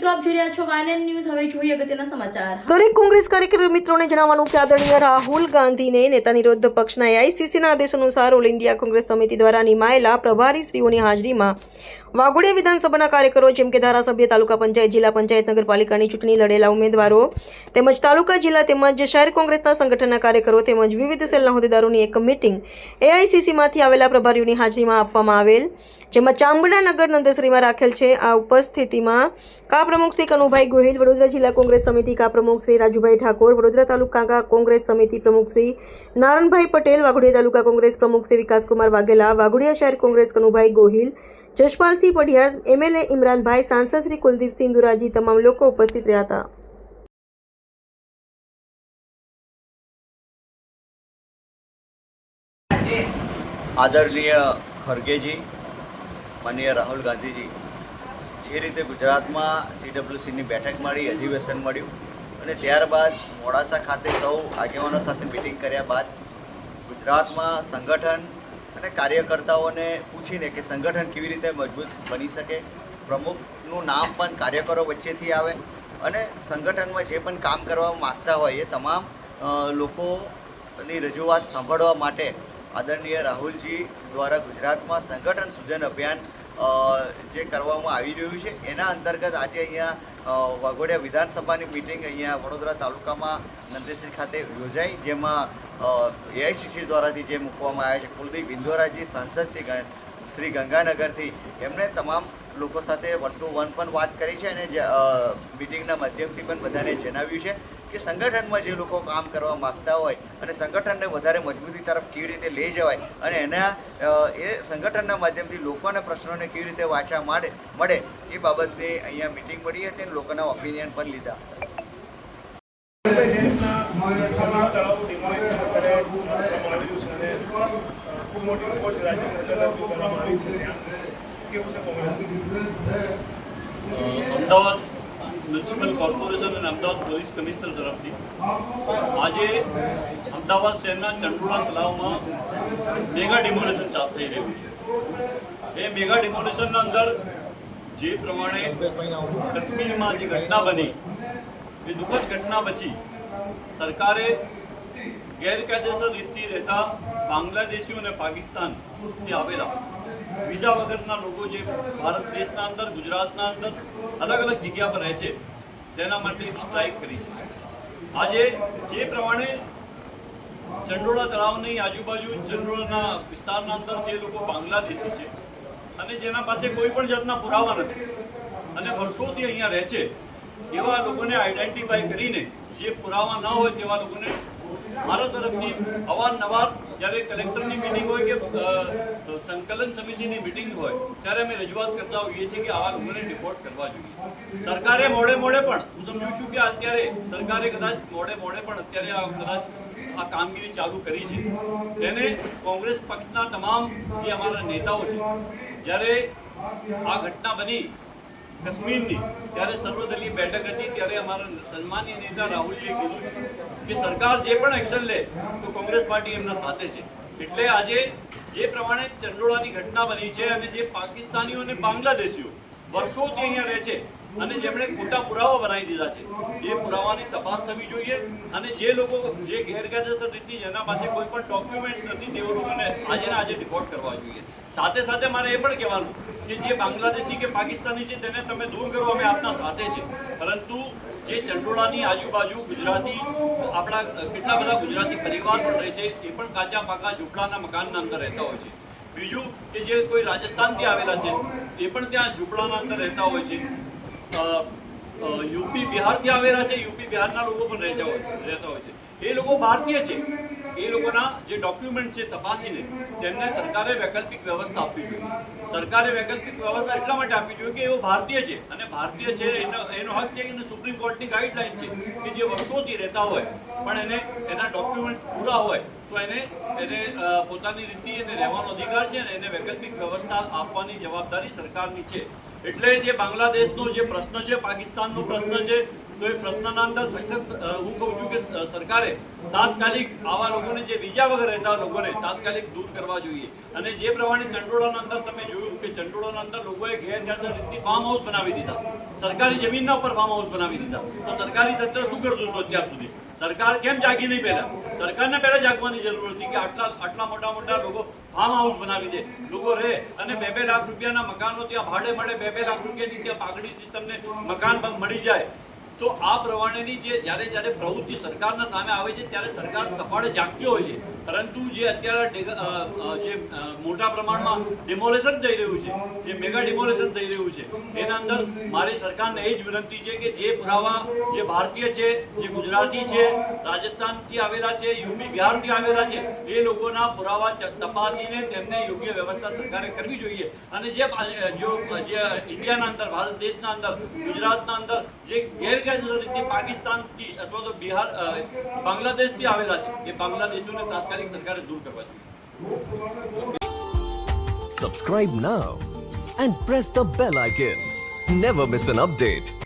મિત્રો, આપ જોઈ રહ્યા છો વાયએનએન ન્યૂઝ. હવે જોઈએ અગત્યના સમાચાર. દરેક કોંગ્રેસ કાર્યકર મિત્રોને જણાવવાનું કે આદરણીય રાહુલ ગાંધીને નેતા વિરોધ પક્ષના એઆઈસીસીના આદેશ અનુસાર ઓલ ઇન્ડિયા કોંગ્રેસ સમિતિ દ્વારા નિમાયેલા પ્રભારી શ્રીઓની હાજરીમાં વાઘોડિયા વિધાનસભાના કાર્યકરો જેમ કે ધારાસભ્ય, તાલુકા પંચાયત, જિલ્લા પંચાયત, નગરપાલિકાની ચૂંટણી લડેલા ઉમેદવારો તેમજ તાલુકા, જિલ્લા તેમજ શહેર કોંગ્રેસના સંગઠનના કાર્યકરો તેમજ વિવિધ સેલના હોદ્દેદારોની એક મીટિંગ એઆઈસીસીમાંથી આવેલા પ્રભારીઓની હાજરીમાં આપવામાં આવેલ, જેમાં ચામડાનગર નંદશ્રીમાં રાખેલ છે. આ ઉપસ્થિતિમાં કા પ્રમુખ શ્રી કનુભાઈ ગોહિલ, વડોદરા જિલ્લા કોંગ્રેસ સમિતિ કા પ્રમુખ શ્રી રાજુભાઈ ઠાકોર, વડોદરા તાલુકા કોંગ્રેસ સમિતિ પ્રમુખ શ્રી નારણભાઈ પટેલ, વાઘોડિયા તાલુકા કોંગ્રેસ પ્રમુખ શ્રી વિકાસકુમાર વાઘેલા, વાઘોડિયા શહેર કોંગ્રેસ કનુભાઈ ગોહિલ, જશપાલસિંહ પઢિયાર, એમએલએ ઇમરાનભાઈ, સાંસદ શ્રી કુલદીપસિંહ દુરાજી તમામ લોકો ઉપસ્થિત રહ્યા હતા. આદરણીય ખરગેજી, માનનીય રાહુલ ગાંધીજી, જે રીતે ગુજરાતમાં CWCની બેઠક મળી, અધિવેશન મળ્યું અને ત્યારબાદ મોડાસા ખાતે સૌ આગેવાનો સાથે મિટિંગ કર્યા બાદ ગુજરાતમાં સંગઠન અને કાર્યકર્તાઓને પૂછીને કે સંગઠન કેવી રીતે મજબૂત બની શકે, પ્રમુખનું નામ પણ કાર્યકરો વચ્ચેથી આવે અને સંગઠનમાં જે પણ કામ કરવા માગતા હોય એ તમામ લોકોની રજૂઆત સાંભળવા માટે આદરણીય રાહુલજી દ્વારા ગુજરાતમાં સંગઠન સૂજન અભિયાન જે કરવામાં આવી રહ્યું છે એના અંતર્ગત આજે અહીંયા વાઘોડિયા વિધાનસભાની મિટિંગ અહીંયા વડોદરા તાલુકામાં નંદેશ્રી ખાતે યોજાઈ, જેમાં એઆઈસીસી દ્વારાથી જે મૂકવામાં આવ્યા છે કુલદીપ ઇન્દોરાજી, સાંસદ શ્રી ગંગાનગરથી, એમણે તમામ લોકો સાથે 1 to 1 પણ વાત કરી છે અને મિટિંગના માધ્યમથી પણ બધાને જણાવ્યું છે કે સંગઠનમાં જે લોકો કામ કરવા માગતા હોય અને સંગઠનને વધારે મજબૂતી તરફ કેવી રીતે લઈ જવાય અને એના એ સંગઠનના માધ્યમથી લોકોના પ્રશ્નોને કેવી રીતે વાંચા મળે એ બાબતની અહીંયા મિટિંગ મળી હતી અને લોકોના ઓપિનિયન પણ લીધા અમદાવાદ મ્યુનિસિપલ કોર્પોરેશન અને અમદાવાદ પોલીસ કમિશનર તરફથી આજે અમદાવાદ શહેરના ચંડોળા તળાવમાં મેગા ડિમોલેશન ચાલુ થઈ રહ્યું છે. એ મેગા ડિમોલેશનના અંદર જે પ્રમાણે કાશ્મીરમાં જે ઘટના બની એ દુઃખદ ઘટના પછી સરકારે ગેરકાયદેસર રીતથી રહેતા બાંગ્લાદેશીઓ અને પાકિસ્તાનથી આવેલા વિઝા વગરના લોકો જે ભારત દેશના અંદર, ગુજરાતના અંદર અલગ અલગ જગ્યા પર રહે છે તેના માટે એક સ્ટ્રાઇક કરી છે. આજે જે પ્રમાણે ચંડોળા તળાવની આજુબાજુ ચંડોળાના વિસ્તારના અંદર જે લોકો બાંગ્લાદેશી છે અને જેના પાસે કોઈ પણ જાતના પુરાવા નથી અને વર્ષોથી અહીંયા રહે છે એવા લોકોને આઈડેન્ટિફાઈ કરીને જે પુરાવા ન હોય તેવા લોકોને મારા તરફથી અવારનવાર જ્યારે કલેક્ટરની મિટિંગ હોય કે સંકલન સમિતિની મિટિંગ હોય ત્યારે અમે રજૂઆત કરતા હોઈએ છીએ કે આવા લોકોને ડિપોર્ટ કરવા જોઈએ. સરકારે મોડે પણ હું સમજુ છું કે અત્યારે સરકારે કદાચ મોડે પણ અત્યારે કદાચ આ કામગીરી ચાલુ કરી છે. તેને કોંગ્રેસ પક્ષના તમામ જે અમારા નેતાઓ છે, જ્યારે આ ઘટના બની કાશ્મીરની ત્યારે સર્વદલીય બેઠક હતી ત્યારે અમારા સન્માનીય નેતા રાહુલજીએ કીધું છે કે સરકાર જે પણ એક્શન લે તો કોંગ્રેસ પાર્ટી એમના સાથે છે. એટલે આજે જે પ્રમાણે ચંડોળાની ઘટના બની છે અને જે પાકિસ્તાનીઓ અને બાંગ્લાદેશીઓ વર્ષોથી અહીંયા રહે છે અને જેમણે ખોટા પુરાવા બનાવી દીધા છે એ પુરાવાની તપાસ થવી જોઈએ અને જે લોકો જે ગેરકાયદેસર રીતે જેના પાસે કોઈ પણ ડોક્યુમેન્ટ્સ નથી તેઓ લોકોને આજે ડિપોર્ટ કરવા જોઈએ. સાથે સાથે મારે એ પણ કહેવાનું કે જે બાંગ્લાદેશી કે પાકિસ્તાની છે તેને તમે દૂર કરો, અમે આપના સાથે છે, પરંતુ જે ચંડોળાની આજુબાજુ ગુજરાતી આપણા કેટલા બધા ગુજરાતી પરિવાર પણ રહે છે એ પણ કાચા પાકા ઝૂંપડાના મકાનના અંદર રહેતા હોય છે. બીજું કે જે કોઈ રાજસ્થાનથી આવેલા છે એ પણ ત્યાં ઝૂંપડાના અંદર રહેતા હોય છે. યુપી બિહારથી આવેલા છે, યુપી બિહારના લોકો પણ રહેતા હોય છે. એ લોકો ભારતીય છે, એ લોકોના જે ડોક્યુમેન્ટ છે તપાસીને તેમને સરકારે વૈકલ્પિક વ્યવસ્થા આપવી જોઈએ. સરકારે વૈકલ્પિક વ્યવસ્થા એટલા માટે આપવી જોઈએ કે એઓ ભારતીય છે અને ભારતીય છે એનો હક છે અને સુપ્રીમ કોર્ટની ગાઈડલાઇન છે કે જે વર્ષોથી રહેતા હોય પણ એના ડોક્યુમેન્ટ્સ પૂરા હોય તો એને પોતાની રીતે એને રહેવાનો અધિકાર છે અને એને વૈકલ્પિક વ્યવસ્થા આપવાની જવાબદારી સરકારની છે. એટલે જે બાંગ્લાદેશનો જે પ્રશ્ન છે, પાકિસ્તાનનો પ્રશ્ન છે, તો એ પ્રશ્નના અંદર સખત હું કહું છું કે સરકારે તાત્કાલિક આવા લોકોને જે વિઝા વગર રહેતા લોકોને તાત્કાલિક દૂર કરવા જોઈએ. અને જે પ્રમાણે ચંડોળાના અંદર તમે જોયું કે ચંડોળાના અંદર લોકોએ ગેરકાયદેસર રીતથી ફાર્મ હાઉસ બનાવી દીધા, સરકારી જમીનના ઉપર ફાર્મ હાઉસ બનાવી દીધા. તો સરકારી તંત્ર શું કરતું હતું અત્યાર સુધી? સરકાર કેમ જાગી નહીં પહેલા? સરકારને પહેલા જાગવાની જરૂર હતી કે આટલા મોટા લોકો ફાર્મ હાઉસ બનાવી દે, લોકો રહે અને 2-2 લાખ રૂપિયાના મકાનો ત્યાં ભાડે મળે, 2-2 લાખ રૂપિયાની ત્યાં પાઘડીથી તમને મકાન મળી જાય. તો આ પ્રમાણેની જ્યારે પ્રવૃત્તિ સરકારના સામે આવે છે ત્યારે સરકાર સફાળે જાગતી હોય છે. પરંતુ જે અત્યારે જે મોટા પ્રમાણમાં ડિમોલેશન થઈ રહ્યું છે, જે મેગા ડિમોલેશન થઈ રહ્યું છે, એના અંદર મારી સરકારને એ જ વિનંતી છે કે જે પુરાવા જે ભારતીય છે, જે ગુજરાતી છે, રાજસ્થાનથી આવેલા છે, યુપી બિહારથી આવેલા છે, એ લોકોના પુરાવા તપાસીને તેમને યોગ્ય વ્યવસ્થા સરકારે કરવી જોઈએ. અને જે ઇન્ડિયાના અંદર, ભારત દેશના અંદર, ગુજરાતના અંદર જે ગેરકાયદેસર રીતે પાકિસ્તાનથી અથવા તો બિહાર, બાંગ્લાદેશથી આવેલા છે, એ બાંગ્લાદેશોને તાત્કાલિક સરકારે દૂર કરવા જોઈએ. Subscribe now and press the bell icon. Never miss an update.